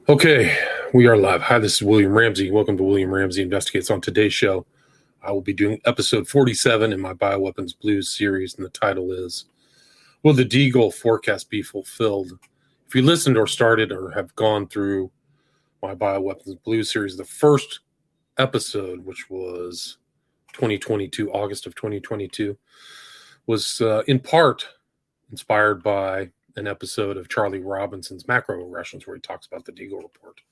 Okay, we are live. Hi, this is William Ramsey. Welcome to William Ramsey Investigates. On today's show, I will be doing episode 47 in my Bioweapons Blues series, and the title is Will the Deagle Forecast Be Fulfilled? If you listened or started or have gone through my Bioweapons Blues series, the first episode, which was 2022, August of 2022, was in part inspired by an episode of Charlie Robinson's Macroaggressions, where he talks about the Deagle report.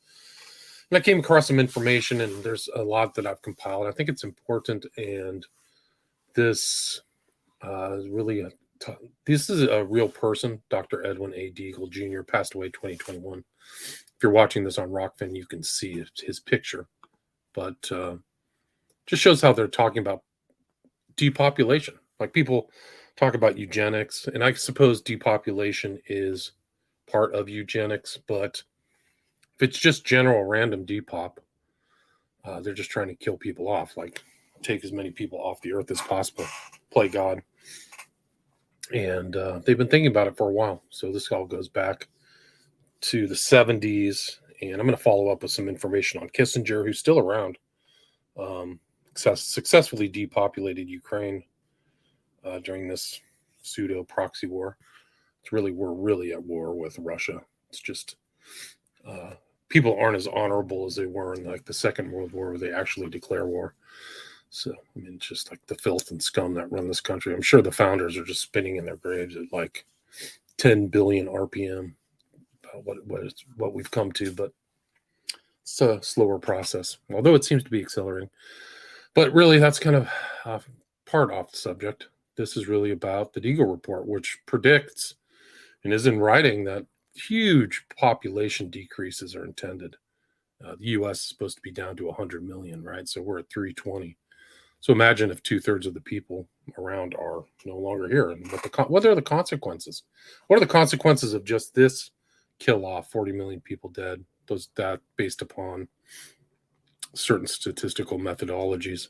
And I came across some information, and there's a lot that I've compiled. I think it's important, and this is really this is a real person. Dr. Edwin A. Deagle Jr. passed away 2021. If you're watching this on Rockfin, you can see his picture, but just shows how they're talking about depopulation. Like, people talk about eugenics, and I suppose depopulation is part of eugenics, but if it's just general random depop, they're just trying to kill people off, like take as many people off the earth as possible, play God. And they've been thinking about it for a while. So this all goes back to the 70s, and I'm going to follow up with some information on Kissinger, who's still around, successfully depopulated Ukraine during this pseudo proxy war. We're really at war with Russia. It's just people aren't as honorable as they were in like the Second World War, where they actually declare war. So I mean, just like the filth and scum that run this country. I'm sure the founders are just spinning in their graves at like 10 billion RPM. What we've come to, but it's a slower process, although it seems to be accelerating. But really, that's kind of part off the subject. This is really about the Deagle report, which predicts and is in writing that huge population decreases are intended. The U.S. is supposed to be down to 100 million, right? So we're at 320. So imagine if 2/3 of the people around are no longer here, and what are the consequences? What are the consequences of just this kill off? 40 million people dead. That based upon certain statistical methodologies.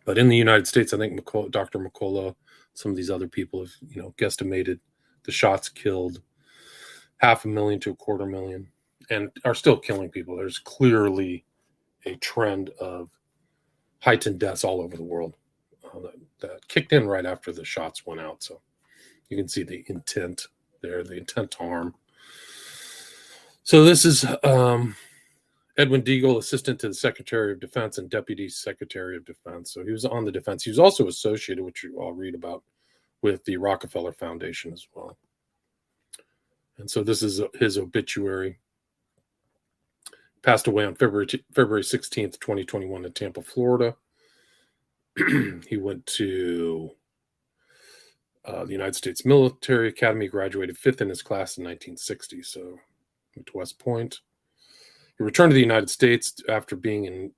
But in the United States, I think Dr. McCullough, some of these other people have, guesstimated the shots killed 500,000 to 250,000, and are still killing people. There's clearly a trend of heightened deaths all over the world that kicked in right after the shots went out. So you can see the intent there, the intent to harm. So this is Edwin Deagle, assistant to the Secretary of Defense and Deputy Secretary of Defense. So he was on the defense. He was also associated, which you all read about, with the Rockefeller Foundation as well. And so this is his obituary. Passed away on February 16th, 2021 in Tampa, Florida. He went to the United States Military Academy, graduated 5th in his class in 1960. So went to West Point. He returned to the United States after being in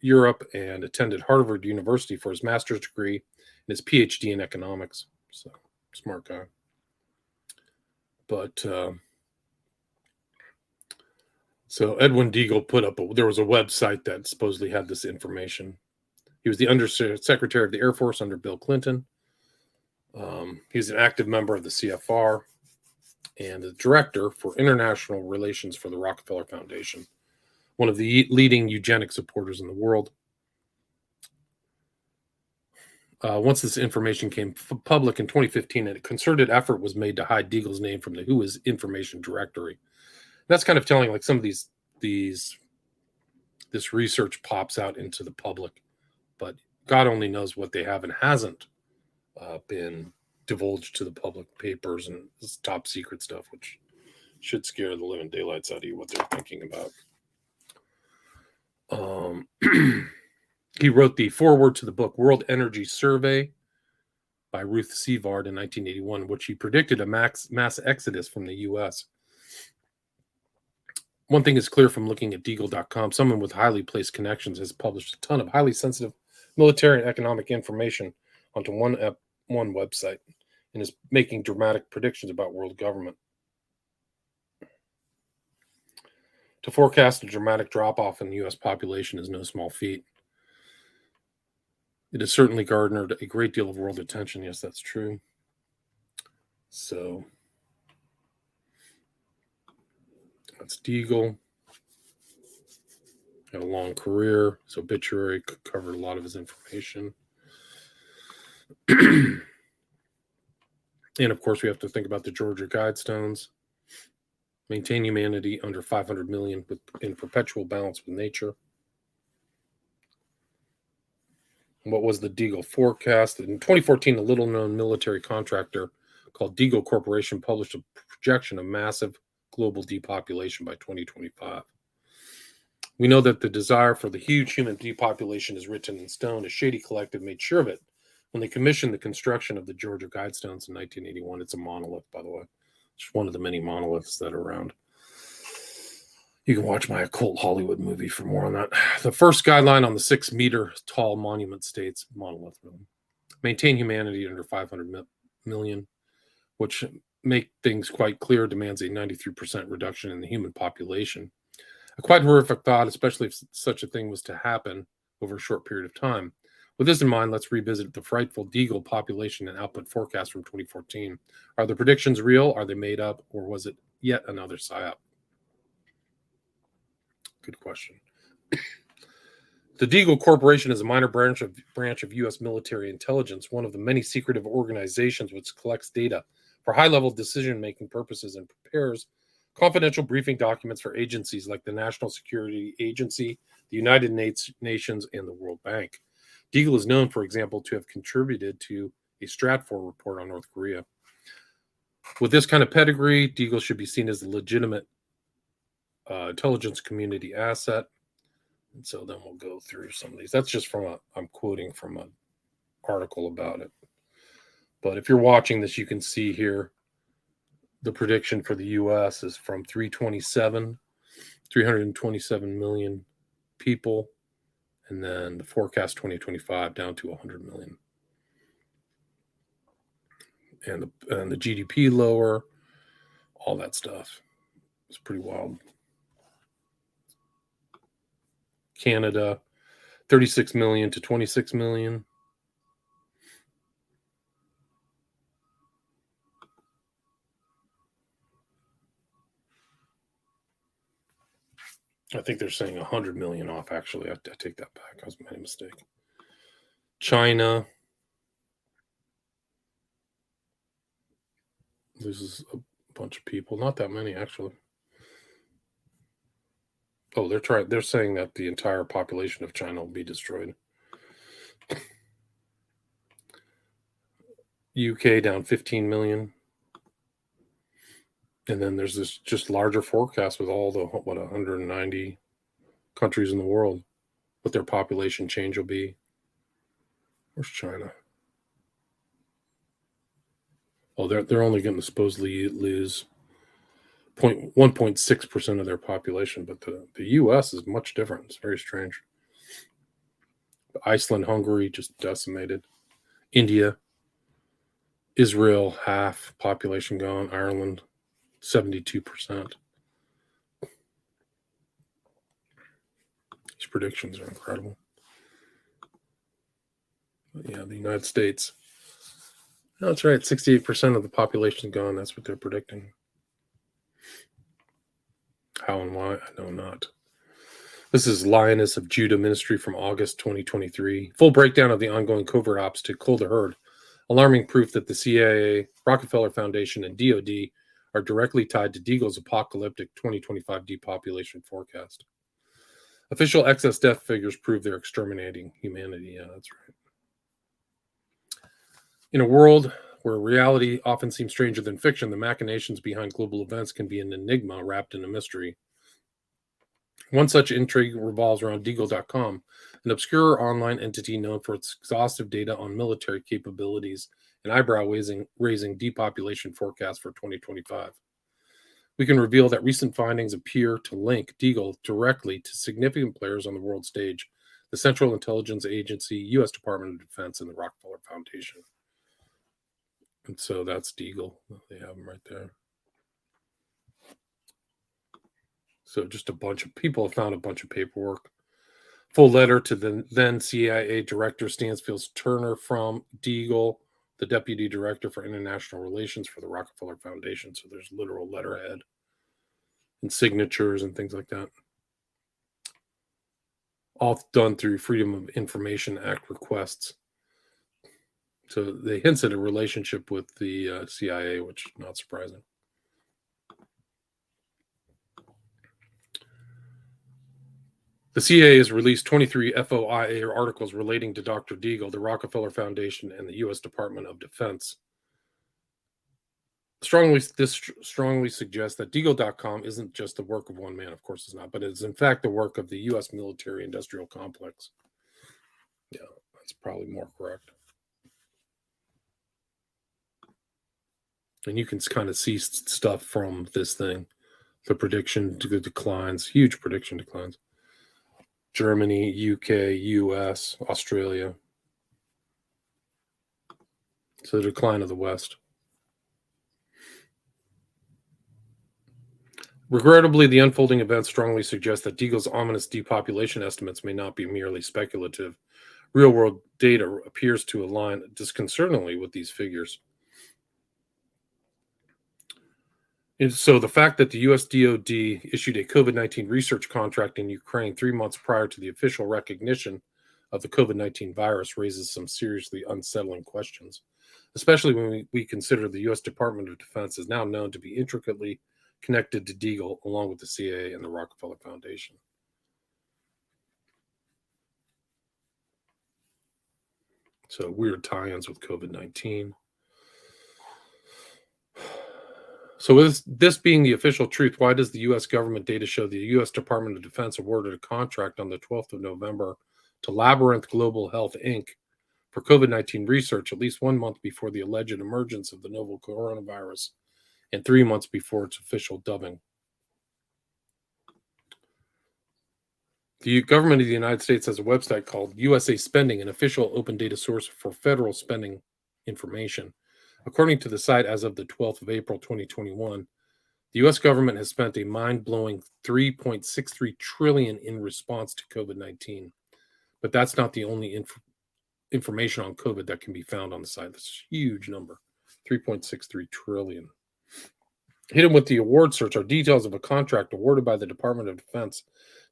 Europe and attended Harvard University for his master's degree and his PhD in economics. So smart guy. But so Edwin Deagle put up, there was a website that supposedly had this information. He was the Undersecretary of the Air Force under Bill Clinton. He's an active member of the CFR and the director for international relations for the Rockefeller Foundation, one of the leading eugenic supporters in the world. Once this information came public in 2015, a concerted effort was made to hide Deagle's name from the WHO's information directory. That's kind of telling, like, some of this research pops out into the public, but God only knows what they have and hasn't been divulged to the public, papers and this top secret stuff, which should scare the living daylights out of you, what they're thinking about. He wrote the foreword to the book World Energy Survey by Ruth Sevard in 1981, which he predicted a mass exodus from the U.S. One thing is clear from looking at Deagle.com. Someone with highly placed connections has published a ton of highly sensitive military and economic information onto one website and is making dramatic predictions about world government. To forecast a dramatic drop-off in the U.S. population is no small feat. It has certainly garnered a great deal of world attention. Yes, that's true. So That's Deagle. Had a long career. His obituary covered a lot of his information. And of course, we have to think about the Georgia Guidestones. Maintain humanity under 500 million in perpetual balance with nature. What was the Deagle forecast? In 2014, a little-known military contractor called Deagle Corporation published a projection of massive global depopulation by 2025. We know that the desire for the huge human depopulation is written in stone. A shady collective made sure of it when they commissioned the construction of the Georgia Guidestones in 1981. It's a monolith, by the way. It's one of the many monoliths that are around. You can watch my occult Hollywood movie for more on that. The first guideline on the 6-meter tall monument states, monolith, maintain humanity under 500 million, which make things quite clear, demands a 93% reduction in the human population. A quite horrific thought, especially if such a thing was to happen over a short period of time. With this in mind, let's revisit the frightful Deagle population and output forecast from 2014. Are the predictions real? Are they made up? Or was it yet another psyop? Good question. The Deagle Corporation is a minor branch of U.S. military intelligence, one of the many secretive organizations which collects data for high-level decision-making purposes and prepares confidential briefing documents for agencies like the National Security Agency, the United Nations, and the World Bank. Deagle is known, for example, to have contributed to a Stratfor report on North Korea. With this kind of pedigree, Deagle should be seen as a legitimate intelligence community asset. And so then we'll go through some of these. That's just I'm quoting from an article about it. But if you're watching this, you can see here the prediction for the U.S. is from 327 million people, and then the forecast 2025 down to 100 million. And the GDP lower, all that stuff. It's pretty wild. Canada, 36 million to 26 million. I think they're saying 100 million off, actually. I take that back. I was made a mistake. China loses a bunch of people. Not that many, actually. Oh, they're saying that the entire population of China will be destroyed. UK down 15 million. And then there's this just larger forecast with all the 190 countries in the world, what their population change will be. Where's China? Oh, they're only going to supposedly lose 1.6% of their population, but the U.S. is much different. It's very strange. Iceland, Hungary just decimated. India, Israel, half population gone. Ireland, 72%. These predictions are incredible. But yeah, the United States. No, that's right. 68% of the population gone. That's what they're predicting. How and why, I know not. This is Lioness of Judah Ministry from August 2023. Full breakdown of the ongoing covert ops to cull the herd. Alarming proof that the CIA, Rockefeller Foundation, and DoD are directly tied to Deagle's apocalyptic 2025 depopulation forecast. Official excess death figures prove they're exterminating humanity. Yeah, that's right. In a world where reality often seems stranger than fiction, the machinations behind global events can be an enigma wrapped in a mystery. One such intrigue revolves around Deagle.com, an obscure online entity known for its exhaustive data on military capabilities and eyebrow-raising depopulation forecast for 2025. We can reveal that recent findings appear to link Deagle directly to significant players on the world stage, the Central Intelligence Agency, U.S. Department of Defense, and the Rockefeller Foundation. And so that's Deagle. They have them right there. So just a bunch of people have found a bunch of paperwork. Full letter to the then CIA Director Stansfield Turner from Deagle, the Deputy Director for International Relations for the Rockefeller Foundation. So there's literal letterhead. and signatures and things like that. All done through Freedom of Information Act requests. So they hints at a relationship with the CIA, which is not surprising. The CIA has released 23 FOIA articles relating to Dr. Deagle, the Rockefeller Foundation, and the U.S. Department of Defense. This strongly suggests that Deagle.com isn't just the work of one man. Of course, it's not, but it's in fact the work of the U.S. military-industrial complex. Yeah, that's probably more correct. And you can kind of see stuff from this thing. The prediction to the declines, huge prediction declines. Germany, UK, US, Australia. So the decline of the West. Regrettably, the unfolding events strongly suggest that Deagle's ominous depopulation estimates may not be merely speculative. Real-world data appears to align disconcertingly with these figures. And so the fact that the US DoD issued a COVID-19 research contract in Ukraine 3 months prior to the official recognition of the COVID-19 virus raises some seriously unsettling questions, especially when we consider the US Department of Defense is now known to be intricately connected to Deagle along with the CIA and the Rockefeller Foundation. So weird tie-ins with COVID-19. So with this being the official truth, why does the U.S. government data show the U.S. Department of Defense awarded a contract on the 12th of November to Labyrinth Global Health, Inc. for COVID-19 research at least 1 month before the alleged emergence of the novel coronavirus and 3 months before its official dubbing? The government of the United States has a website called USA Spending, an official open data source for federal spending information. According to the site, as of the 12th of April, 2021, the U.S. government has spent a mind-blowing $3.63 trillion in response to COVID-19. But that's not the only information on COVID that can be found on the site. That's a huge number, $3.63 trillion. Hidden with the award search are details of a contract awarded by the Department of Defense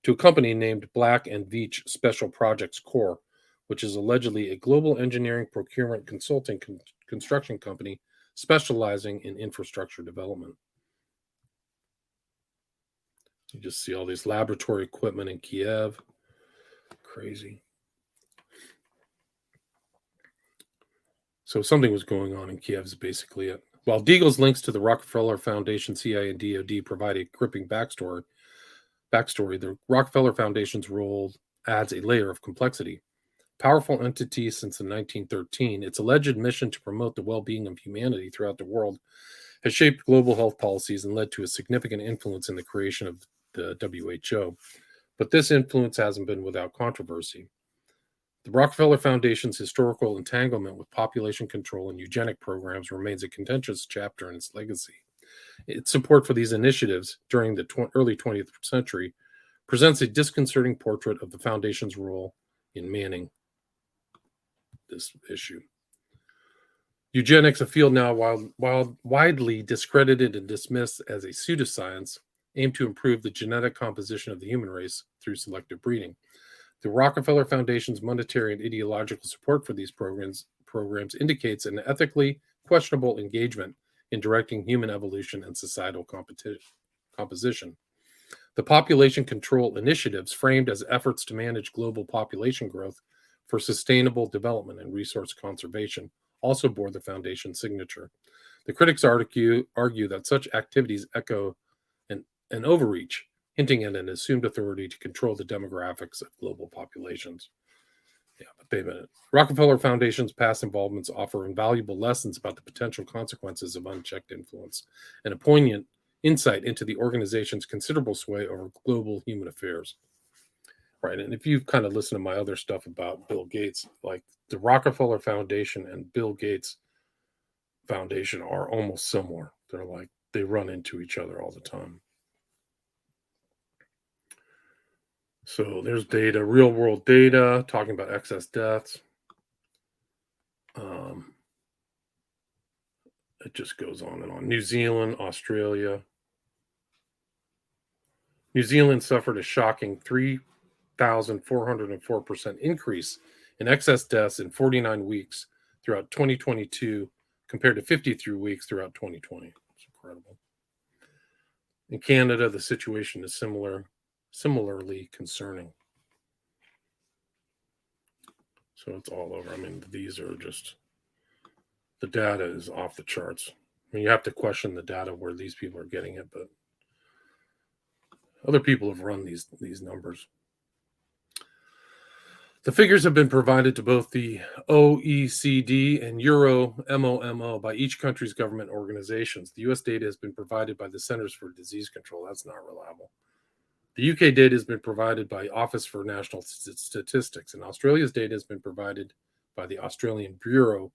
to a company named Black & Veatch Special Projects Corp., which is allegedly a global engineering procurement consulting construction company specializing in infrastructure development. You just see all these laboratory equipment in Kiev. Crazy. So something was going on in Kiev is basically it. While Deagle's links to the Rockefeller Foundation, CIA, and DoD provide a gripping backstory, the Rockefeller Foundation's role adds a layer of complexity. Powerful entity since 1913, its alleged mission to promote the well-being of humanity throughout the world has shaped global health policies and led to a significant influence in the creation of the WHO. But this influence hasn't been without controversy. The Rockefeller Foundation's historical entanglement with population control and eugenic programs remains a contentious chapter in its legacy. Its support for these initiatives during the early 20th century presents a disconcerting portrait of the Foundation's role in manning this issue. Eugenics, a field now widely discredited and dismissed as a pseudoscience, aimed to improve the genetic composition of the human race through selective breeding. The Rockefeller Foundation's monetary and ideological support for these programs indicates an ethically questionable engagement in directing human evolution and societal composition. The population control initiatives, framed as efforts to manage global population growth for sustainable development and resource conservation, also bore the Foundation's signature. The critics argue that such activities echo an overreach, hinting at an assumed authority to control the demographics of global populations. Yeah, but wait a minute. Rockefeller Foundation's past involvements offer invaluable lessons about the potential consequences of unchecked influence and a poignant insight into the organization's considerable sway over global human affairs. Right, and if you've kind of listened to my other stuff about Bill Gates, like the Rockefeller Foundation and Bill Gates Foundation are almost similar. They're like, they run into each other all the time. So there's data, real world data, talking about excess deaths. It just goes on and on. New Zealand, Australia. New Zealand suffered a shocking 3,404% increase in excess deaths in 49 weeks throughout 2022 compared to 53 weeks throughout 2020. It's incredible. In Canada, the situation is similarly concerning. So it's all over. I mean, these are just, the data is off the charts. I mean, you have to question the data where these people are getting it, but other people have run these numbers. The figures have been provided to both the OECD and EuroMOMO by each country's government organizations. The US data has been provided by the Centers for Disease Control. That's not reliable. The UK data has been provided by Office for National Statistics, and Australia's data has been provided by the Australian Bureau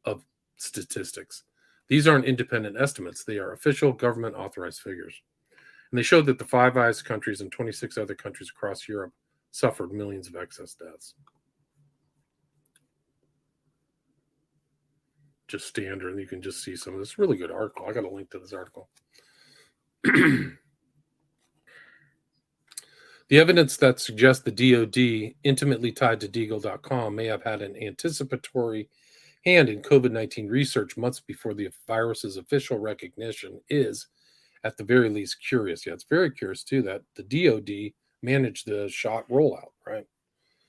of Statistics. These aren't independent estimates. They are official government authorized figures. And they showed that the Five Eyes countries and 26 other countries across Europe suffered millions of excess deaths. Just standard, and you can just see some of this really good article. I got a link to this article. The evidence that suggests the DoD, intimately tied to Deagle.com, may have had an anticipatory hand in COVID-19 research months before the virus's official recognition is, at the very least, curious. Yeah, it's very curious, too, that the DoD managed the shot rollout, right?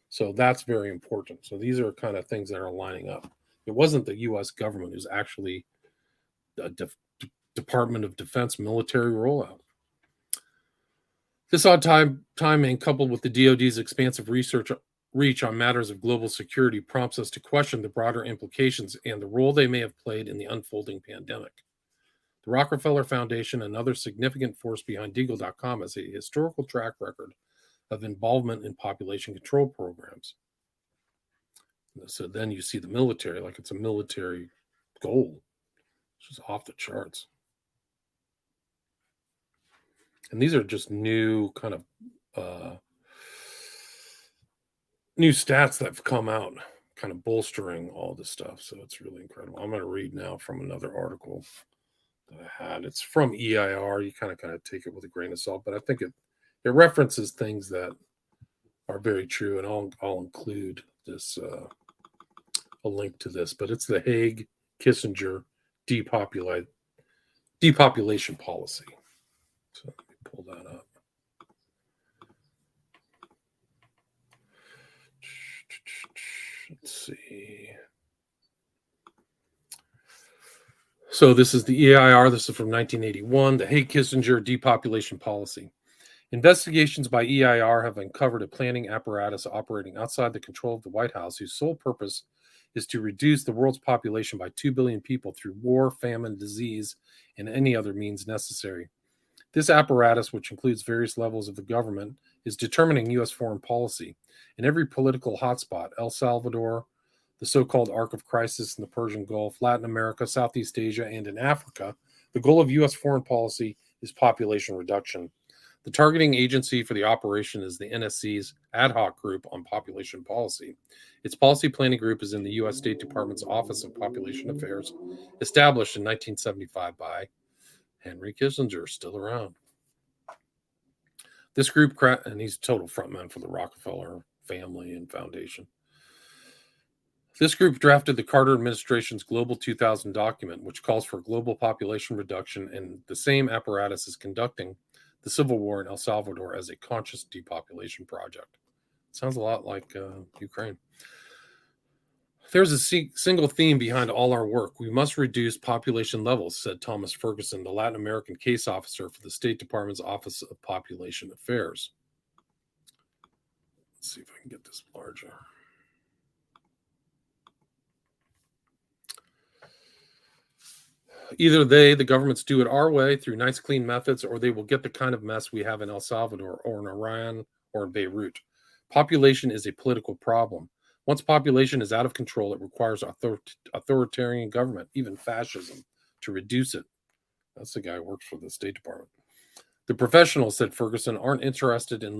So that's very important. So these are kind of things that are lining up. It wasn't the U.S. government who's actually a Department of Defense military rollout. This odd timing, coupled with the DoD's expansive research reach on matters of global security, prompts us to question the broader implications and the role they may have played in the unfolding pandemic. The Rockefeller Foundation, another significant force behind Deagle.com, has a historical track record of involvement in population control programs. So then you see the military, like it's a military goal, which is off the charts. And these are just new kind of new stats that have come out, kind of bolstering all this stuff. So it's really incredible. I'm going to read now from another article that I had. It's from EIR. You kind of take it with a grain of salt, but I think it references things that are very true, and I'll include this a link to this. But it's the Hague-Kissinger depopulation policy. So let me pull that up. Let's see. So this is the EIR. This is from 1981, the Hague-Kissinger depopulation policy. Investigations by EIR have uncovered a planning apparatus operating outside the control of the White House, whose sole purpose is to reduce the world's population by 2 billion people through war, famine, disease, and any other means necessary. This apparatus, which includes various levels of the government, is determining U.S. foreign policy. In every political hotspot, El Salvador, the so-called Arc of Crisis in the Persian Gulf, Latin America, Southeast Asia, and in Africa, the goal of U.S. foreign policy is population reduction. The targeting agency for the operation is the NSC's Ad Hoc Group on Population Policy. Its policy planning group is in the U.S. State Department's Office of Population Affairs, established in 1975 by Henry Kissinger, still around. This group, and he's total frontman for the Rockefeller family and foundation. This group drafted the Carter administration's Global 2000 document, which calls for global population reduction, and the same apparatus is conducting the civil war in El Salvador as a conscious depopulation project. Sounds a lot like Ukraine. There's a single theme behind all our work. We must reduce population levels, said Thomas Ferguson, the Latin American case officer for the State Department's Office of Population Affairs. Let's see if I can get this larger. Either the governments, do it our way through nice, clean methods, or they will get the kind of mess we have in El Salvador or in Iran or in Beirut. Population is a political problem. Once population is out of control, it requires authoritarian government, even fascism, to reduce it. That's the guy who works for the State Department. The professionals, said Ferguson, aren't interested in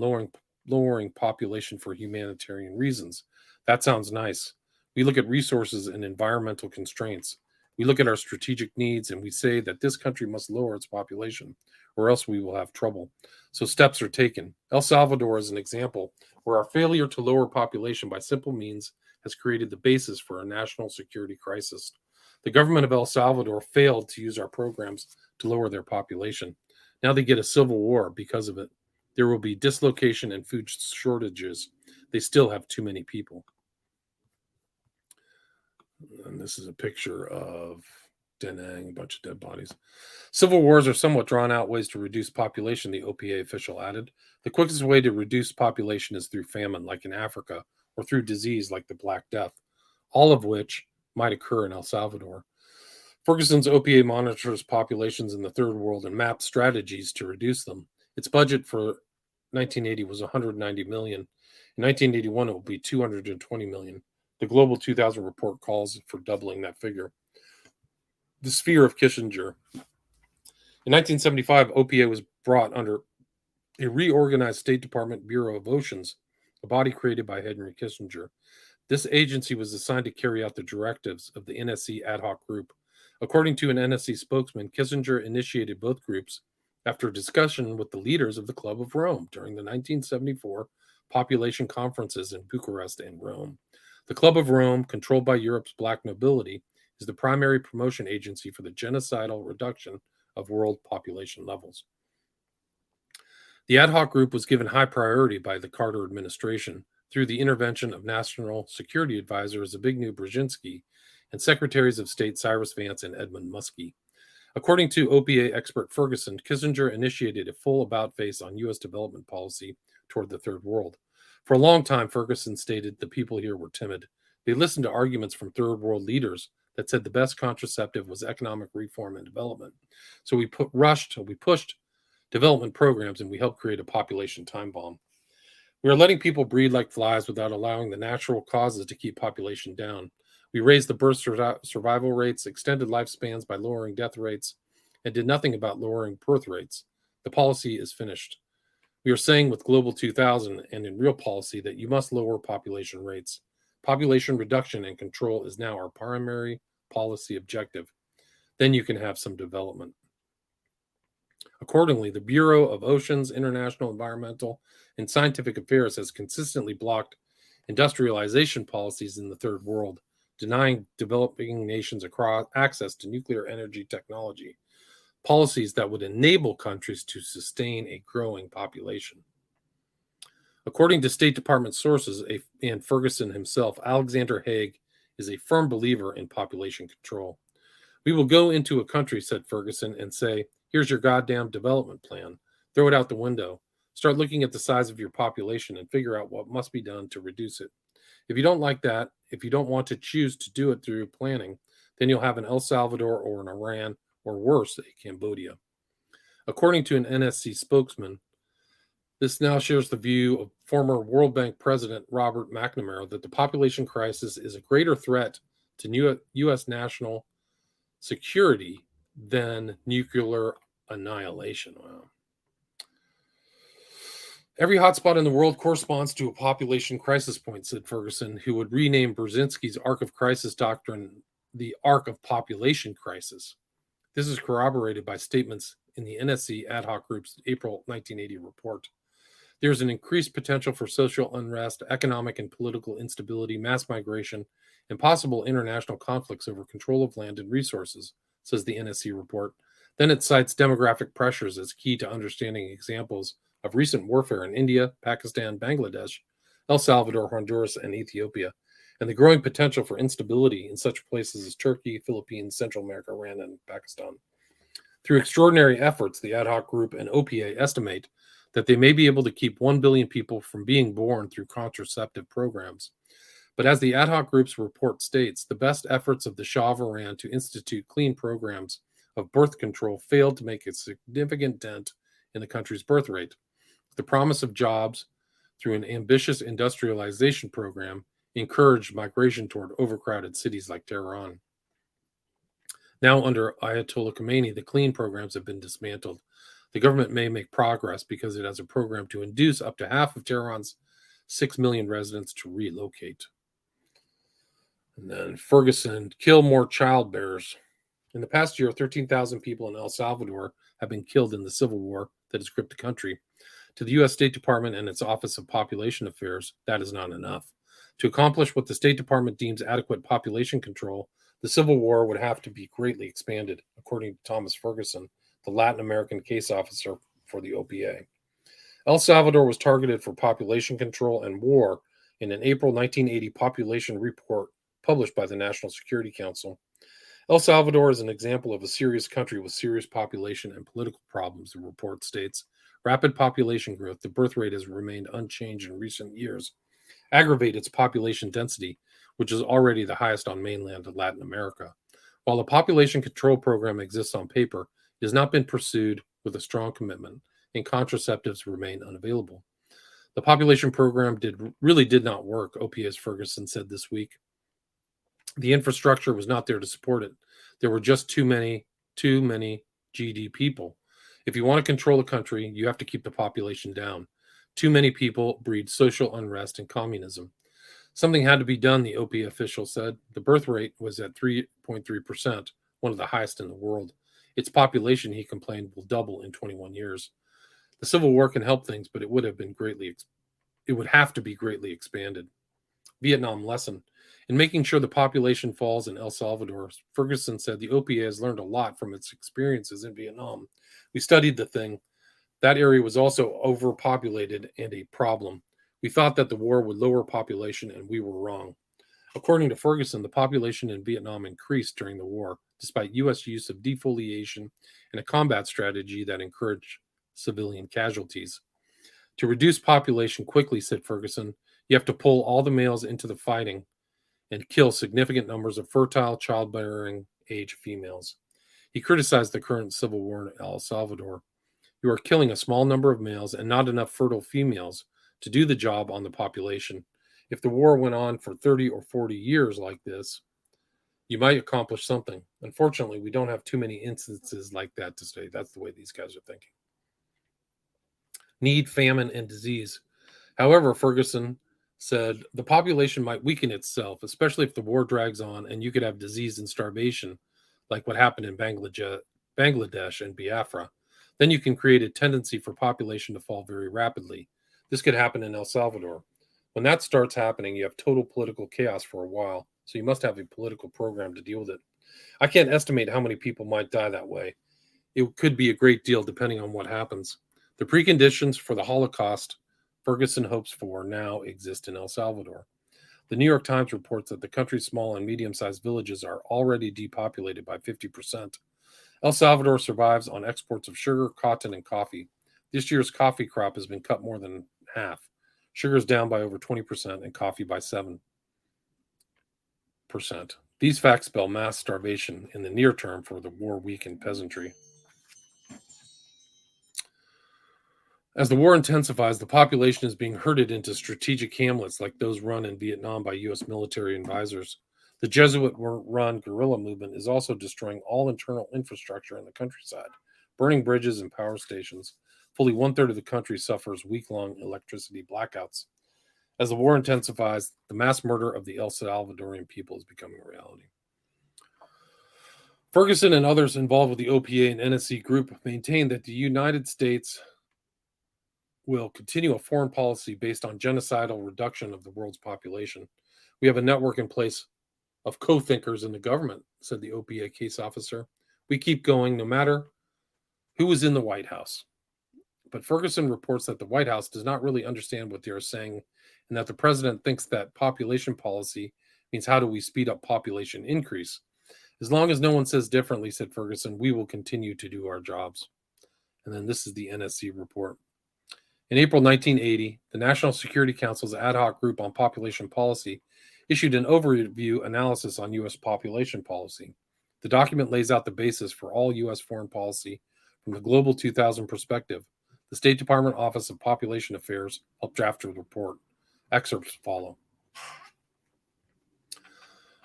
lowering population for humanitarian reasons. That sounds nice. We look at resources and environmental constraints. We look at our strategic needs and we say that this country must lower its population or else we will have trouble. So steps are taken. El Salvador is an example where our failure to lower population by simple means has created the basis for a national security crisis. The government of El Salvador failed to use our programs to lower their population. Now they get a civil war because of it. There will be dislocation and food shortages. They still have too many people. And this is a picture of Da Nang, a bunch of dead bodies. Civil wars are somewhat drawn out ways to reduce population, the OPA official added. The quickest way to reduce population is through famine, like in Africa, or through disease, like the Black Death, all of which might occur in El Salvador. Ferguson's OPA monitors populations in the third world and maps strategies to reduce them. Its budget for 1980 was 190 million. In 1981, it will be 220 million. The Global 2000 report calls for doubling that figure. The sphere of Kissinger. In 1975, OPA was brought under a reorganized State Department Bureau of Oceans, a body created by Henry Kissinger. This agency was assigned to carry out the directives of the NSC ad hoc group. According to an NSC spokesman, Kissinger initiated both groups after a discussion with the leaders of the Club of Rome during the 1974 population conferences in Bucharest and Rome. The Club of Rome, controlled by Europe's black nobility, is the primary promotion agency for the genocidal reduction of world population levels. The ad hoc group was given high priority by the Carter administration through the intervention of National Security Advisor Zbigniew Brzezinski and Secretaries of State Cyrus Vance and Edmund Muskie. According to OPA expert Ferguson, Kissinger initiated a full about-face on U.S. development policy toward the Third World. For a long time, Ferguson stated the people here were timid. They listened to arguments from Third World leaders that said the best contraceptive was economic reform and development. So we pushed development programs and we helped create a population time bomb. We are letting people breed like flies without allowing the natural causes to keep population down. We raised the birth survival rates, extended lifespans by lowering death rates, and did nothing about lowering birth rates. The policy is finished. We are saying with Global 2000 and in real policy that you must lower population rates. Population reduction and control is now our primary policy objective. Then you can have some development. Accordingly, the Bureau of Oceans, International Environmental, and Scientific Affairs has consistently blocked industrialization policies in the Third World, denying developing nations access to nuclear energy technology, policies that would enable countries to sustain a growing population. According to State Department sources and Ferguson himself, Alexander Haig is a firm believer in population control. We will go into a country, said Ferguson, and say, here's your goddamn development plan. Throw it out the window. Start looking at the size of your population and figure out what must be done to reduce it. If you don't like that, if you don't want to choose to do it through planning, then you'll have an El Salvador or an Iran, or worse, a Cambodia. According to an NSC spokesman, this now shares the view of former World Bank President Robert McNamara that the population crisis is a greater threat to U.S. national security than nuclear annihilation. Wow. Every hotspot in the world corresponds to a population crisis point, said Ferguson, who would rename Brzezinski's Arc of Crisis doctrine the Arc of Population Crisis. This is corroborated by statements in the NSC ad hoc group's April 1980 report. There is an increased potential for social unrest, economic and political instability, mass migration, and possible international conflicts over control of land and resources, says the NSC report. Then it cites demographic pressures as key to understanding examples of recent warfare in India, Pakistan, Bangladesh, El Salvador, Honduras, and Ethiopia, and the growing potential for instability in such places as Turkey, Philippines, Central America, Iran, and Pakistan. Through extraordinary efforts, the ad hoc group and OPA estimate that they may be able to keep 1 billion people from being born through contraceptive programs. But as the ad hoc group's report states, the best efforts of the Shah of Iran to institute clean programs of birth control failed to make a significant dent in the country's birth rate. The promise of jobs through an ambitious industrialization program encouraged migration toward overcrowded cities like Tehran. Now, under Ayatollah Khomeini, the clean programs have been dismantled. The government may make progress because it has a program to induce up to half of Tehran's 6 million residents to relocate. And then Ferguson, kill more child bearers. In the past year, 13,000 people in El Salvador have been killed in the civil war that has gripped the country. To the U.S. State Department and its Office of Population Affairs, that is not enough. To accomplish what the State Department deems adequate population control, the Civil War would have to be greatly expanded, according to Thomas Ferguson, the Latin American case officer for the OPA. El Salvador was targeted for population control and war in an April 1980 population report published by the National Security Council. El Salvador is an example of a serious country with serious population and political problems, the report states. Rapid population growth, the birth rate has remained unchanged in recent years, aggravate its population density, which is already the highest on mainland Latin America. While a population control program exists on paper, it has not been pursued with a strong commitment, and contraceptives remain unavailable. The population program really did not work, OPS Ferguson said this week. The infrastructure was not there to support it. There were just too many GD people. If you want to control a country, you have to keep the population down. Too many people breed social unrest and communism. Something had to be done, the OP official said. The birth rate was at 3.3%, one of the highest in the world. Its population, he complained, will double in 21 years. The Civil War can help things, but it would have to be greatly expanded. Vietnam lesson. In making sure the population falls in El Salvador, Ferguson said the OPA has learned a lot from its experiences in Vietnam. We studied the thing. That area was also overpopulated and a problem. We thought that the war would lower population, and we were wrong. According to Ferguson, the population in Vietnam increased during the war, despite U.S. use of defoliation and a combat strategy that encouraged civilian casualties. To reduce population quickly, said Ferguson, you have to pull all the males into the fighting and kill significant numbers of fertile, childbearing age females. He criticized the current civil war in El Salvador. You are killing a small number of males and not enough fertile females to do the job on the population. If the war went on for 30 or 40 years like this, you might accomplish something. Unfortunately, we don't have too many instances like that to say. That's the way these guys are thinking. Need, famine, and disease. However, Ferguson said the population might weaken itself, especially if the war drags on and you could have disease and starvation, like what happened in Bangladesh and Biafra. Then you can create a tendency for population to fall very rapidly. This could happen in El Salvador. When that starts happening, you have total political chaos for a while, so you must have a political program to deal with it. I can't estimate how many people might die that way. It could be a great deal depending on what happens. The preconditions for the Holocaust Ferguson hopes for now exist in El Salvador. The New York Times reports that the country's small and medium-sized villages are already depopulated by 50%. El Salvador survives on exports of sugar, cotton, and coffee. This year's coffee crop has been cut more than half. Sugar is down by over 20% and coffee by 7%. These facts spell mass starvation in the near term for the war-weakened peasantry. As the war intensifies, the population is being herded into strategic hamlets like those run in Vietnam by U.S. military advisors. The Jesuit-run guerrilla movement is also destroying all internal infrastructure in the countryside, burning bridges and power stations. Fully one-third of the country suffers week-long electricity blackouts. As the war intensifies, the mass murder of the El Salvadorian people is becoming a reality. Ferguson and others involved with the OPA and NSC group maintain that the United States will continue a foreign policy based on genocidal reduction of the world's population. We have a network in place of co-thinkers in the government, said the OPA case officer. We keep going no matter who is in the White House. But Ferguson reports that the White House does not really understand what they are saying and that the president thinks that population policy means how do we speed up population increase. As long as no one says differently, said Ferguson, we will continue to do our jobs. And then this is the NSC report. In April 1980, the National Security Council's ad hoc group on population policy issued an overview analysis on U.S. population policy. The document lays out the basis for all U.S. foreign policy from the Global 2000 perspective. The State Department Office of Population Affairs helped draft the report. Excerpts follow.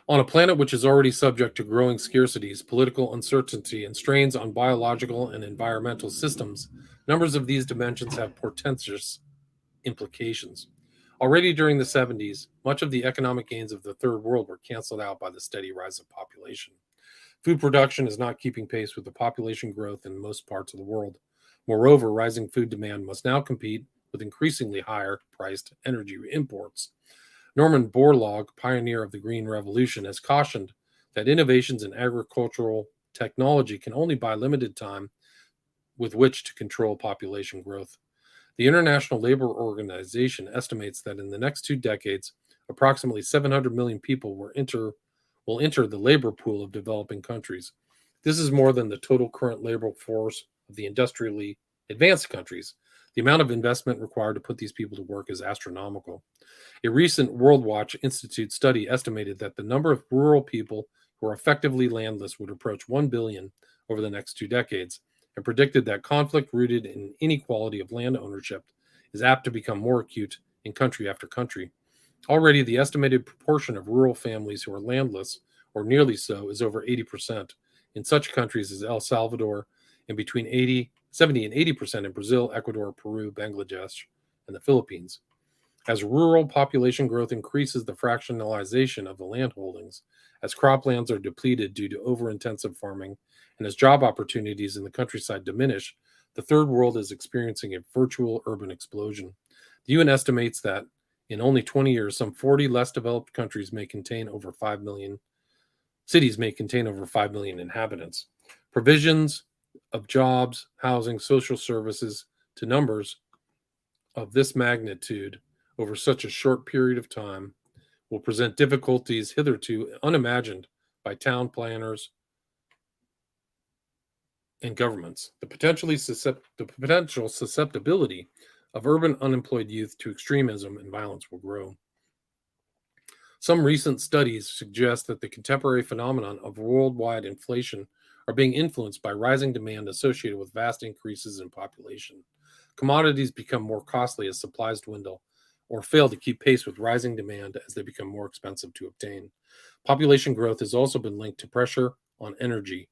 On a planet which is already subject to growing scarcities, political uncertainty, and strains on biological and environmental systems, numbers of these dimensions have portentous implications. Already during the 70s, much of the economic gains of the Third World were canceled out by the steady rise of population. Food production is not keeping pace with the population growth in most parts of the world. Moreover, rising food demand must now compete with increasingly higher priced energy imports. Norman Borlaug, pioneer of the Green Revolution, has cautioned that innovations in agricultural technology can only buy limited time with which to control population growth. The International Labor Organization estimates that in the next 2 decades, approximately 700 million people will enter the labor pool of developing countries. This is more than the total current labor force of the industrially advanced countries. The amount of investment required to put these people to work is astronomical. A recent World Watch Institute study estimated that the number of rural people who are effectively landless would approach 1 billion over the next 2 decades, and predicted that conflict rooted in inequality of land ownership is apt to become more acute in country after country. Already, the estimated proportion of rural families who are landless, or nearly so, is over 80% in such countries as El Salvador, and between 70 and 80% in Brazil, Ecuador, Peru, Bangladesh, and the Philippines. As rural population growth increases the fractionalization of the land holdings, as croplands are depleted due to over-intensive farming, and as job opportunities in the countryside diminish, the third world is experiencing a virtual urban explosion. The UN estimates that in only 20 years, some 40 less developed countries may contain over 5 million cities may contain over 5 million inhabitants. Provisions of jobs, housing, social services to numbers of this magnitude over such a short period of time will present difficulties hitherto unimagined by town planners and governments. The potential susceptibility of urban unemployed youth to extremism and violence will grow. Some recent studies suggest that the contemporary phenomenon of worldwide inflation are being influenced by rising demand associated with vast increases in population. Commodities become more costly as supplies dwindle or fail to keep pace with rising demand as they become more expensive to obtain. Population growth has also been linked to pressure on energy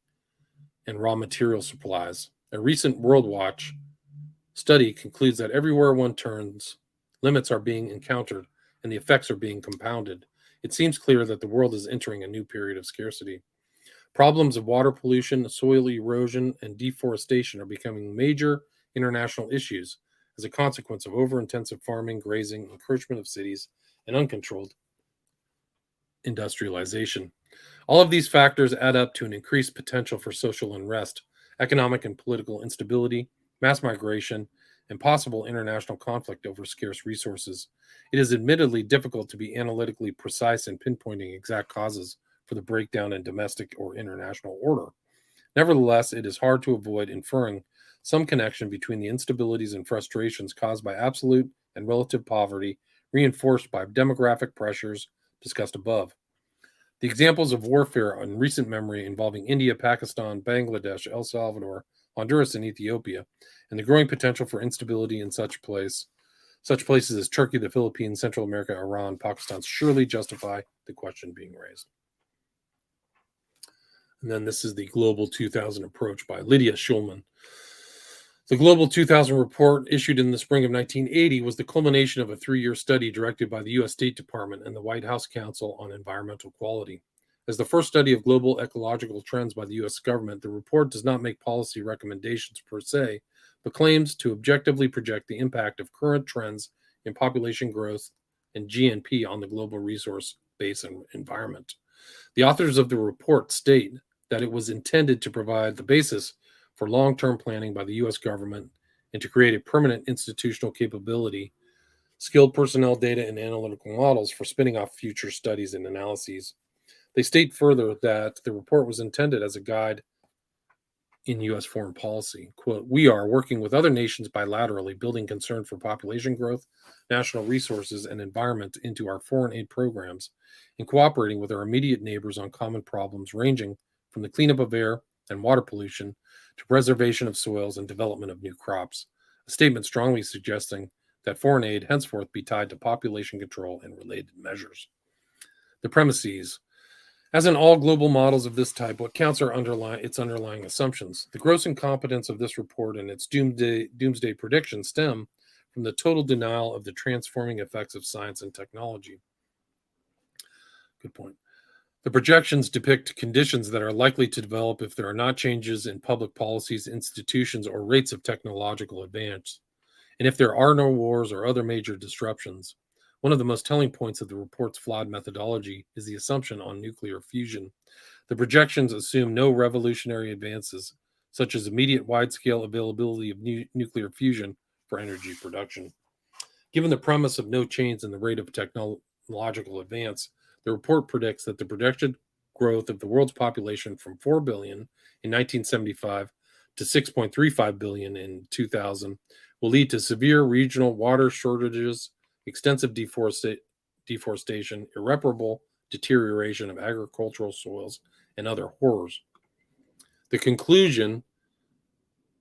and raw material supplies. A recent World Watch study concludes that everywhere one turns, limits are being encountered and the effects are being compounded. It seems clear that the world is entering a new period of scarcity. Problems of water pollution, soil erosion, and deforestation are becoming major international issues as a consequence of over-intensive farming, grazing, encroachment of cities, and uncontrolled industrialization. All of these factors add up to an increased potential for social unrest, economic and political instability, mass migration, and possible international conflict over scarce resources. It is admittedly difficult to be analytically precise in pinpointing exact causes for the breakdown in domestic or international order. Nevertheless, it is hard to avoid inferring some connection between the instabilities and frustrations caused by absolute and relative poverty, reinforced by demographic pressures discussed above. The examples of warfare in recent memory involving India, Pakistan, Bangladesh, El Salvador, Honduras, and Ethiopia, and the growing potential for instability in such places as Turkey, the Philippines, Central America, Iran, Pakistan, surely justify the question being raised. And then this is the Global 2000 Approach by Lydia Schulman. The Global 2000 report, issued in the spring of 1980, was the culmination of a 3-year study directed by the U.S. State Department and the White House Council on Environmental Quality. As the first study of global ecological trends by the U.S. government, the report does not make policy recommendations per se, but claims to objectively project the impact of current trends in population growth and GNP on the global resource base and environment. The authors of the report state that it was intended to provide the basis for long-term planning by the U.S. government and to create a permanent institutional capability, skilled personnel, data, and analytical models for spinning off future studies and analyses. They state further that the report was intended as a guide in U.S. foreign policy. Quote, "We are working with other nations bilaterally, building concern for population growth, national resources, and environment into our foreign aid programs, and cooperating with our immediate neighbors on common problems ranging from the cleanup of air and water pollution to preservation of soils and development of new crops," a statement strongly suggesting that foreign aid henceforth be tied to population control and related measures. The premises. As in all global models of this type, what counts are its underlying assumptions. The gross incompetence of this report and its doomsday predictions stem from the total denial of the transforming effects of science and technology. Good point. The projections depict conditions that are likely to develop if there are not changes in public policies, institutions, or rates of technological advance, and if there are no wars or other major disruptions. One of the most telling points of the report's flawed methodology is the assumption on nuclear fusion. The projections assume no revolutionary advances, such as immediate wide-scale availability of nuclear fusion for energy production. Given the premise of no change in the rate of technological advance, the report predicts that the projected growth of the world's population from 4 billion in 1975 to 6.35 billion in 2000 will lead to severe regional water shortages, extensive deforestation, irreparable deterioration of agricultural soils, and other horrors. The conclusion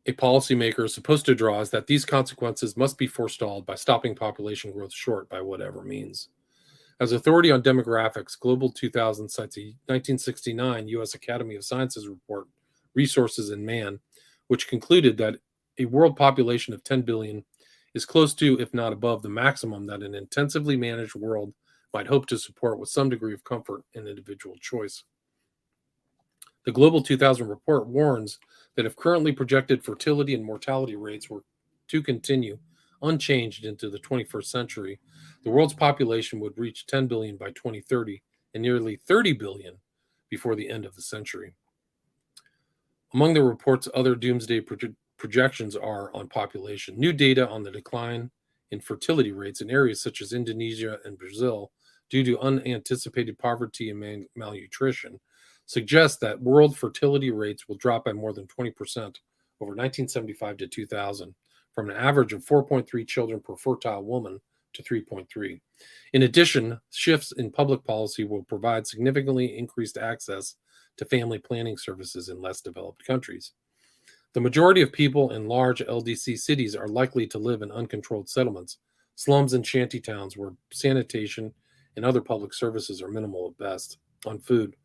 a policymaker is supposed to draw is that these consequences must be forestalled by stopping population growth short by whatever means. As authority on demographics, Global 2000 cites a 1969 U.S. Academy of Sciences report, Resources in Man, which concluded that a world population of 10 billion is close to, if not above, the maximum that an intensively managed world might hope to support with some degree of comfort and individual choice. The Global 2000 report warns that if currently projected fertility and mortality rates were to continue unchanged into the 21st century, the world's population would reach 10 billion by 2030 and nearly 30 billion before the end of the century. Among the report's other doomsday projections are on population. New data on the decline in fertility rates in areas such as Indonesia and Brazil due to unanticipated poverty and malnutrition suggests that world fertility rates will drop by more than 20% over 1975 to 2000, from an average of 4.3 children per fertile woman to 3.3. In addition, shifts in public policy will provide significantly increased access to family planning services in less developed countries. The majority of people in large LDC cities are likely to live in uncontrolled settlements, slums, and shantytowns where sanitation and other public services are minimal at best. On food,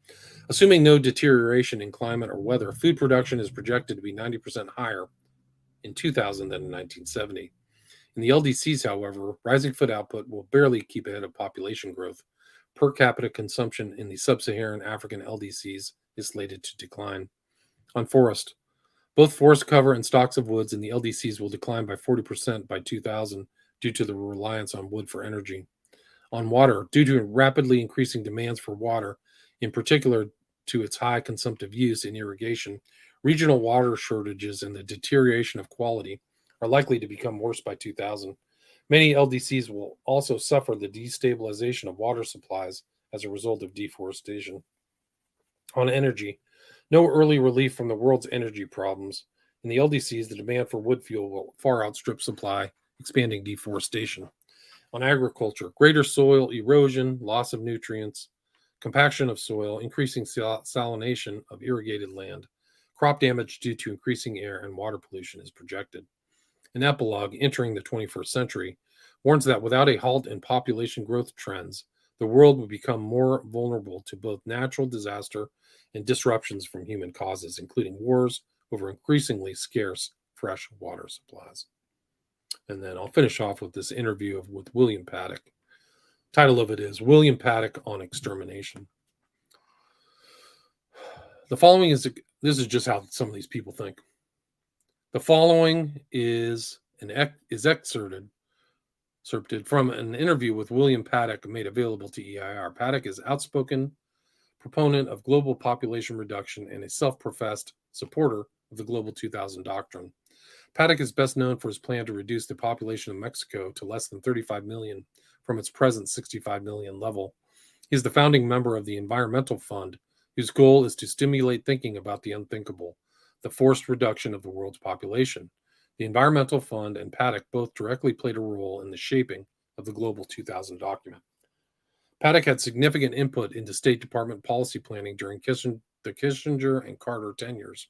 assuming no deterioration in climate or weather, food production is projected to be 90% higher in 2000 than in 1970. In the LDCs, however, rising food output will barely keep ahead of population growth. Per capita consumption in the sub-Saharan African LDCs is slated to decline. On forest, both forest cover and stocks of woods in the LDCs will decline by 40% by 2000 due to the reliance on wood for energy. On water, due to rapidly increasing demands for water, in particular to its high consumptive use in irrigation, regional water shortages and the deterioration of quality are likely to become worse by 2000. Many LDCs will also suffer the destabilization of water supplies as a result of deforestation. On energy, no early relief from the world's energy problems. In the LDCs, the demand for wood fuel will far outstrip supply, expanding deforestation. On agriculture, greater soil erosion, loss of nutrients, compaction of soil, increasing salination of irrigated land, crop damage due to increasing air and water pollution is projected. An epilogue, entering the 21st century, warns that without a halt in population growth trends, the world will become more vulnerable to both natural disaster and disruptions from human causes, including wars over increasingly scarce fresh water supplies. And then I'll finish off with this interview with William Paddock. Title of it is William Paddock on Extermination. The following is, this is just how some of these people think. The following is excerpted from an interview with William Paddock made available to EIR. Paddock is outspoken proponent of global population reduction and a self-professed supporter of the Global 2000 doctrine. Paddock is best known for his plan to reduce the population of Mexico to less than 35 million from its present 65 million level. He is the founding member of the Environmental Fund, whose goal is to stimulate thinking about the unthinkable, the forced reduction of the world's population. The Environmental Fund and Paddock both directly played a role in the shaping of the Global 2000 document. Paddock had significant input into State Department policy planning during the Kissinger and Carter tenures.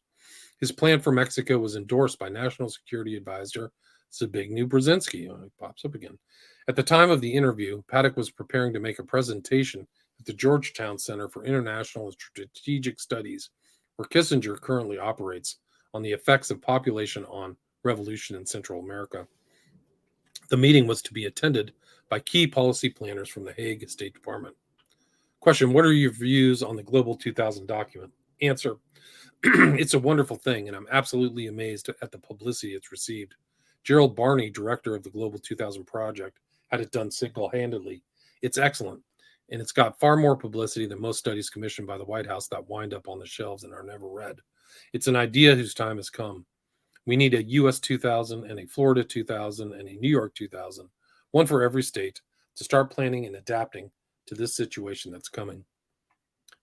His plan for Mexico was endorsed by National Security Advisor Zbigniew Brzezinski. Oh, it pops up again. At the time of the interview, Paddock was preparing to make a presentation at the Georgetown Center for International and Strategic Studies, where Kissinger currently operates, on the effects of population on revolution in Central America. The meeting was to be attended by key policy planners from the Hague State Department. Question, what are your views on the Global 2000 document? Answer, it's a wonderful thing, and I'm absolutely amazed at the publicity it's received. Gerald Barney, director of the Global 2000 project, had it done single-handedly. It's excellent, and it's got far more publicity than most studies commissioned by the White House that wind up on the shelves and are never read. It's an idea whose time has come. We need a U.S. 2000 and a Florida 2000 and a New York 2000, one for every state, to start planning and adapting to this situation that's coming.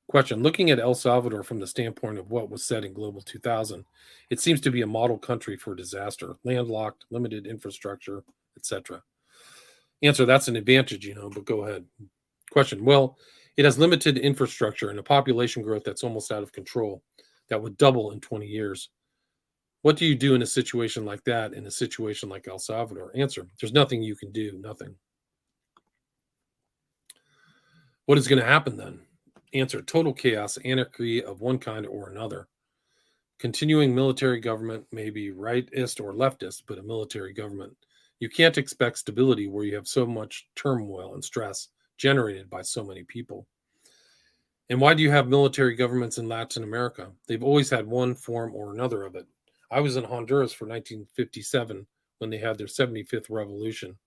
Question, looking at El Salvador from the standpoint of what was said in Global 2000, it seems to be a model country for disaster, landlocked, limited infrastructure, etc. Answer, that's an advantage, but go ahead. Question, well, it has limited infrastructure and a population growth that's almost out of control, that would double in 20 years. What do you do in a situation like that, in a situation like El Salvador? Answer, there's nothing you can do, nothing. What is going to happen then? Answer, total chaos, anarchy of one kind or another. Continuing military government may be rightist or leftist, but a military government. You can't expect stability where you have so much turmoil and stress generated by so many people. And why do you have military governments in Latin America? They've always had one form or another of it. I was in Honduras for 1957 when they had their 75th revolution.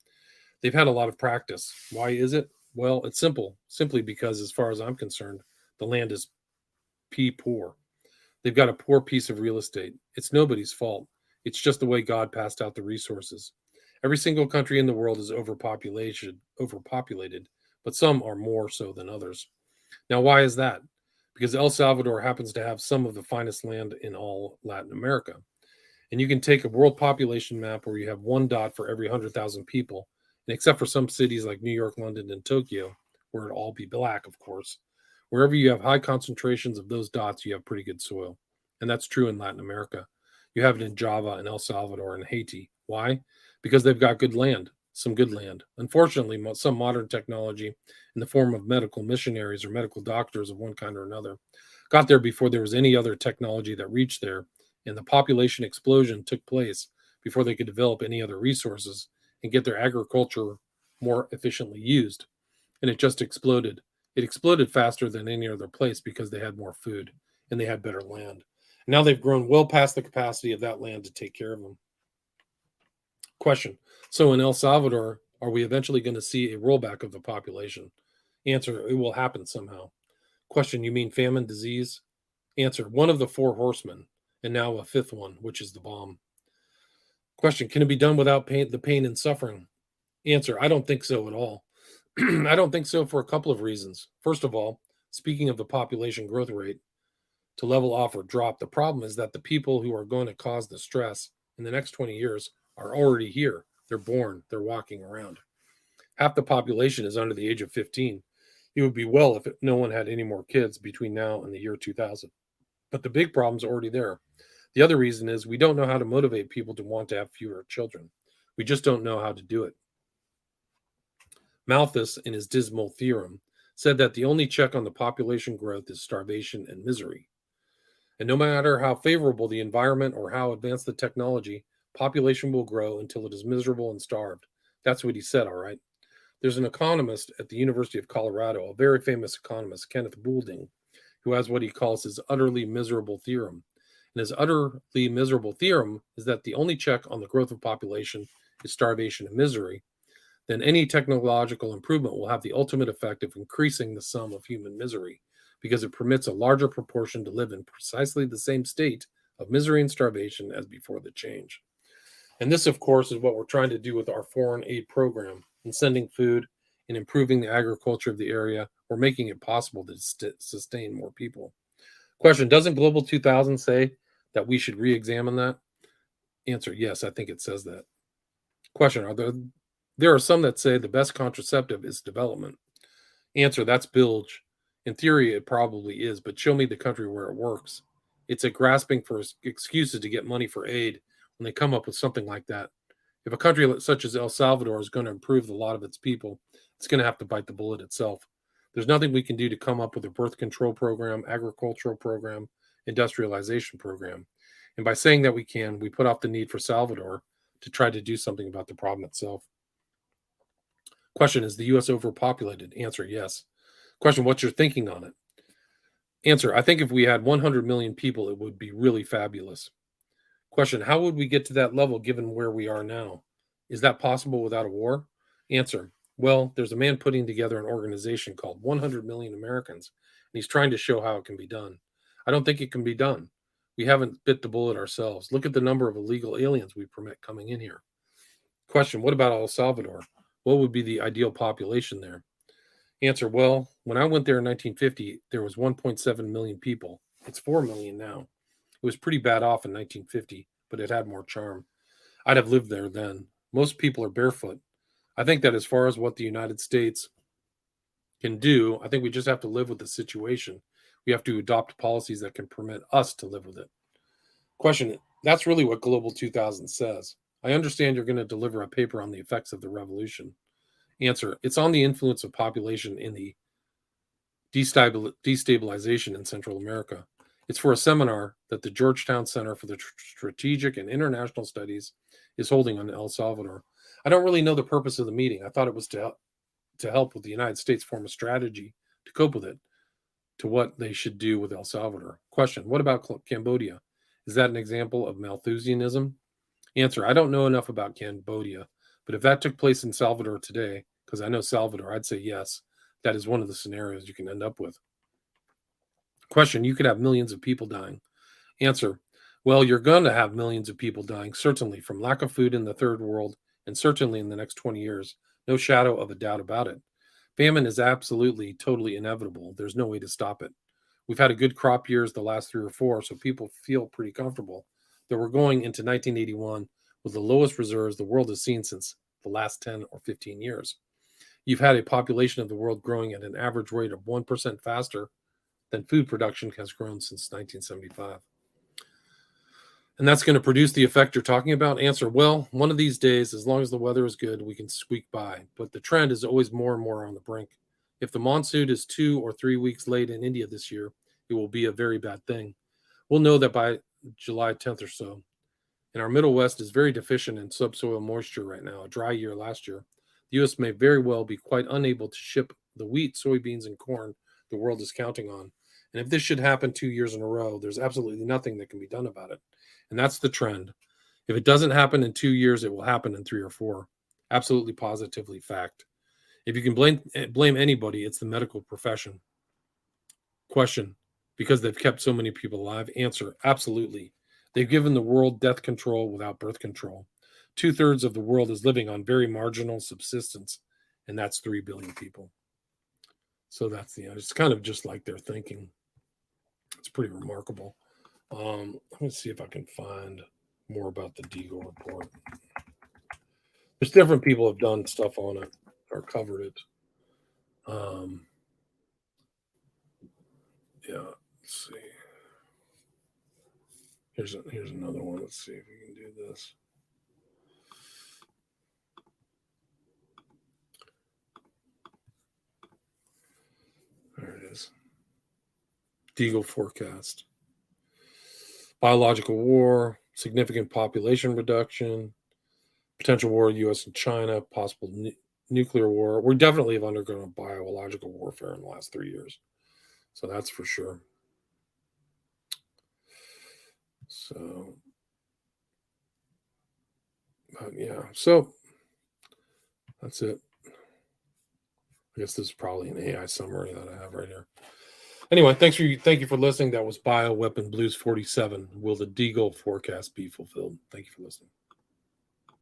They've had a lot of practice. Why is it? Well, it's simple. Simply because, as far as I'm concerned, the land is poor. They've got a poor piece of real estate. It's nobody's fault. It's just the way God passed out the resources. Every single country in the world is overpopulated, but some are more so than others. Now, why is that? Because El Salvador happens to have some of the finest land in all Latin America. And you can take a world population map where you have one dot for every 100,000 people, and except for some cities like New York, London, and Tokyo, where it'll all be black, of course, wherever you have high concentrations of those dots, you have pretty good soil. And that's true in Latin America. You have it in Java and El Salvador and Haiti. Why? Because they've got good land, some good land. Unfortunately, some modern technology in the form of medical missionaries or medical doctors of one kind or another got there before there was any other technology that reached there, and the population explosion took place before they could develop any other resources and get their agriculture more efficiently used. And it just exploded. It exploded faster than any other place because they had more food and they had better land. Now they've grown well past the capacity of that land to take care of them. Question, so in El Salvador, are we eventually going to see a rollback of the population? Answer, it will happen somehow. Question, you mean famine, disease? Answer, one of the four horsemen, and now a fifth one, which is the bomb. Question, can it be done without the pain and suffering? Answer, I don't think so at all. I don't think so for a couple of reasons. First of all, speaking of the population growth rate, to level off or drop, the problem is that the people who are going to cause the stress in the next 20 years are already here. They're born, they're walking around. Half the population is under the age of 15. It would be well if no one had any more kids between now and the year 2000. But the big problem's already there. The other reason is we don't know how to motivate people to want to have fewer children. We just don't know how to do it. Malthus, in his dismal theorem, said that the only check on the population growth is starvation and misery. And no matter how favorable the environment or how advanced the technology, population will grow until it is miserable and starved. That's what he said, all right? There's an economist at the University of Colorado, a very famous economist, Kenneth Boulding, who has what he calls his utterly miserable theorem. And his utterly miserable theorem is that the only check on the growth of population is starvation and misery. Then any technological improvement will have the ultimate effect of increasing the sum of human misery, because it permits a larger proportion to live in precisely the same state of misery and starvation as before the change. And this, of course, is what we're trying to do with our foreign aid program in sending food and improving the agriculture of the area or making it possible to sustain more people. Question, doesn't Global 2000 say that we should re-examine that? Answer, yes, I think it says that. Question, there are some that say the best contraceptive is development. Answer, that's bilge. In theory, it probably is, but show me the country where it works. It's a grasping for excuses to get money for aid when they come up with something like that. If a country such as El Salvador is going to improve the lot of its people, it's going to have to bite the bullet itself. There's nothing we can do to come up with a birth control program, agricultural program, industrialization program. And by saying that we can, we put off the need for Salvador to try to do something about the problem itself. Question, is the U.S. overpopulated? Answer, yes. Question, what's your thinking on it? Answer, I think if we had 100 million people, it would be really fabulous. Question, how would we get to that level given where we are now? Is that possible without a war? Answer, well, there's a man putting together an organization called 100 Million Americans, and he's trying to show how it can be done. I don't think it can be done. We haven't bit the bullet ourselves. Look at the number of illegal aliens we permit coming in here. Question, what about El Salvador? What would be the ideal population there? Answer, well, when I went there in 1950, there was 1.7 million people. It's 4 million now. It was pretty bad off in 1950, but it had more charm. I'd have lived there then. Most people are barefoot. I think that as far as what the United States can do, I think we just have to live with the situation. We have to adopt policies that can permit us to live with it. Question, that's really what Global 2000 says. I understand you're going to deliver a paper on the effects of the revolution. Answer, it's on the influence of population in the destabilization in Central America. It's for a seminar that the Georgetown Center for the Strategic and International Studies is holding on El Salvador. I don't really know the purpose of the meeting. I thought it was to help with the United States form a strategy to cope with it, to what they should do with El Salvador. Question, what about Cambodia? Is that an example of Malthusianism? Answer, I don't know enough about Cambodia, but if that took place in Salvador today, because I know Salvador, I'd say yes. That is one of the scenarios you can end up with. Question, you could have millions of people dying. Answer, well, you're going to have millions of people dying, certainly from lack of food in the third world, and certainly in the next 20 years. No shadow of a doubt about it. Famine is absolutely, totally inevitable. There's no way to stop it. We've had a good crop years the last 3 or 4, so people feel pretty comfortable that we're going into 1981 with the lowest reserves the world has seen since the last 10 or 15 years. You've had a population of the world growing at an average rate of 1% faster than food production has grown since 1975. And that's going to produce the effect you're talking about? Answer, well, one of these days, as long as the weather is good, we can squeak by. But the trend is always more and more on the brink. If the monsoon is 2 or 3 weeks late in India this year, it will be a very bad thing. We'll know that by July 10th or so. And our Middle West is very deficient in subsoil moisture right now, a dry year last year. The U.S. may very well be quite unable to ship the wheat, soybeans, and corn the world is counting on. And if this should happen 2 years in a row, there's absolutely nothing that can be done about it. And that's the trend. If it doesn't happen in 2 years, it will happen in 3 or 4. Absolutely, positively, fact. If you can blame anybody, it's the medical profession. Question, because they've kept so many people alive? Answer, absolutely. They've given the world death control without birth control. 2/3 of the world is living on very marginal subsistence, and that's 3 billion people. So that's the end. It's kind of just like they're thinking. It's pretty remarkable. Let me see if I can find more about the Deagle report. There's different people have done stuff on it or covered it. Yeah, let's see. Here's another one. Let's see if we can do this. There it is. Deagle forecast. Biological war, significant population reduction, potential war U.S. and China, possible nuclear war. We definitely have undergone a biological warfare in the last 3 years. So that's for sure. So, yeah. So that's it. I guess this is probably an AI summary that I have right here. Anyway, thank you for listening. That was Bioweapon Blues 47. Will the Deagle forecast be fulfilled? Thank you for listening.